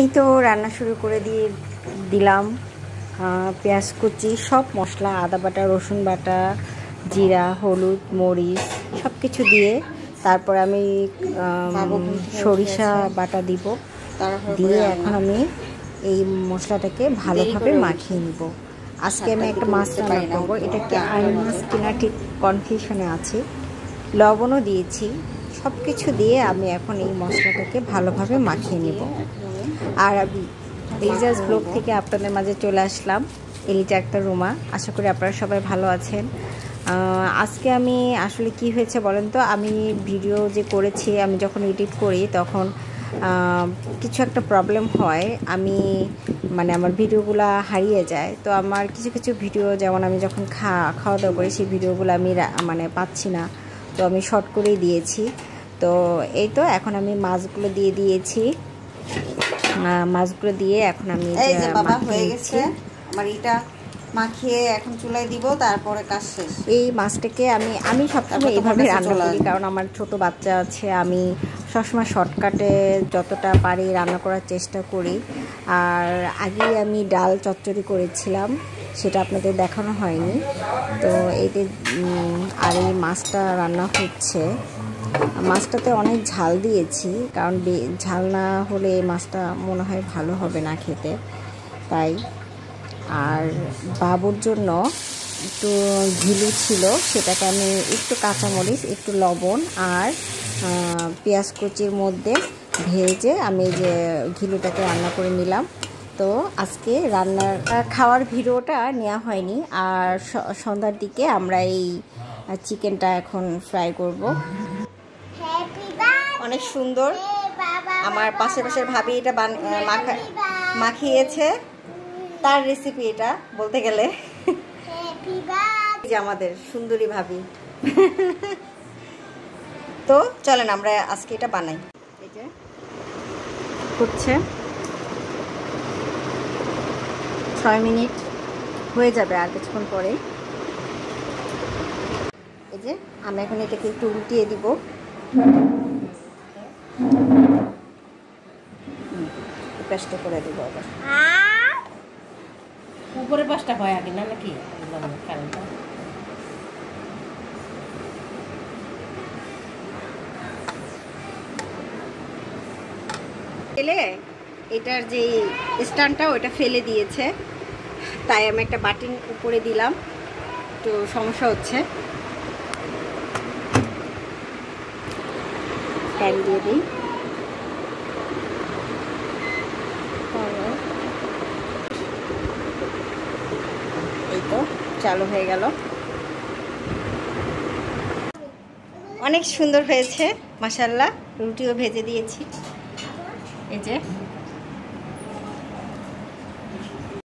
এই তো রান্না শুরু করে দিলাম। পেঁয়াজ কুচি, সব মশলা, আদা বাটা, রসুন বাটা, জিরা, হলুদ, মরিচ সব কিছু দিয়ে তারপর আমি সরিষা বাটা দিব। দিয়ে এখন আমি এই মশলাটাকে ভালোভাবে মাখিয়ে নিব। আজকে আমি একটা মাছ রান্না করবো। এটা কি আইন মাছ কিনা ঠিক কনফিউশনে আছি। লবণও দিয়েছি, সব কিছু দিয়ে আমি এখন এই মশলাটাকে ভালোভাবে মাখিয়ে নেব। আর আমি এলিজাস ব্লগ থেকে আপনাদের মাঝে চলে আসলাম, এলিজা আক্তার রুমা। আশা করি আপনারা সবাই ভালো আছেন। আজকে আমি আসলে কি হয়েছে বলেন তো, আমি ভিডিও যে করেছি, আমি যখন এডিট করি তখন কিছু একটা প্রবলেম হয়। আমি আমার ভিডিওগুলো হারিয়ে যায়। তো আমার কিছু কিছু ভিডিও, যেমন আমি যখন খাওয়া দাওয়া করি, সেই ভিডিওগুলো আমি পাচ্ছি না। তো আমি শর্ট করেই দিয়েছি। তো এই তো এখন আমি মাছগুলো দিয়ে দিয়েছি। মাছগুলো দিয়ে এখন আমি হয়ে গেছে আমার এটা মাখিয়ে এখন চুলায় দিব, তারপরে কাজ শেষ। এই মাছটাকে আমি সবসময় এইভাবে রান্না করি, কারণ আমার ছোট বাচ্চা আছে। আমি সবসময় শর্টকাটে যতটা পারি রান্না করার চেষ্টা করি। আর আগে আমি ডাল চচ্চড়ি করেছিলাম, সেটা আপনাদের দেখানো হয়নি। তো এইতে আর এই মাছটা রান্না হচ্ছে। মাছটাতে অনেক ঝাল দিয়েছি, কারণ ঝাল না হলে মাছটা মনে হয় ভালো হবে না খেতে, তাই। আর বাবুর জন্য একটু ঘিলু ছিল, সেটাকে আমি একটু কাঁচামরিচ, একটু লবণ আর পেঁয়াজ কুচির মধ্যে ভেজে আমি যে ঘিলুটাকে রান্না করে নিলাম। তো আজকে খাওয়ার ভিডিওটা নেওয়া হয়নি। আর সন্ধ্যার দিকে আমরা এই চিকেনটা এখন ফ্রাই করব। অনেক সুন্দর। আমার পাশের ভাবি এটা মাখিয়েছে, তার রেসিপি এটা বলতে গেলে। যে আমাদের সুন্দরী ভাবি। তো চলেন আমরা আজকে এটা বানাই। এই যে হচ্ছে 6 মিনিট হয়ে যাবে, আর কিছুক্ষণ পরে। এই যে আমি এখন এটাকে একটু উল্টিয়ে দিব। পেস্টটা করে দিব আবার। উপরে পাঁচটা হয় আগে না নাকি? এটার যে স্ট্যান্ডটা ওটা ফেলে দিয়েছে, তাই আমি একটা বাটিন উপরে দিলাম। তো সমস্যা হচ্ছে, প্যান দিয়ে দিই। এই তো চালু হয়ে গেল। অনেক সুন্দর হয়েছে মাশাআল্লাহ। রুটিও ভেজে দিয়েছি। এই যে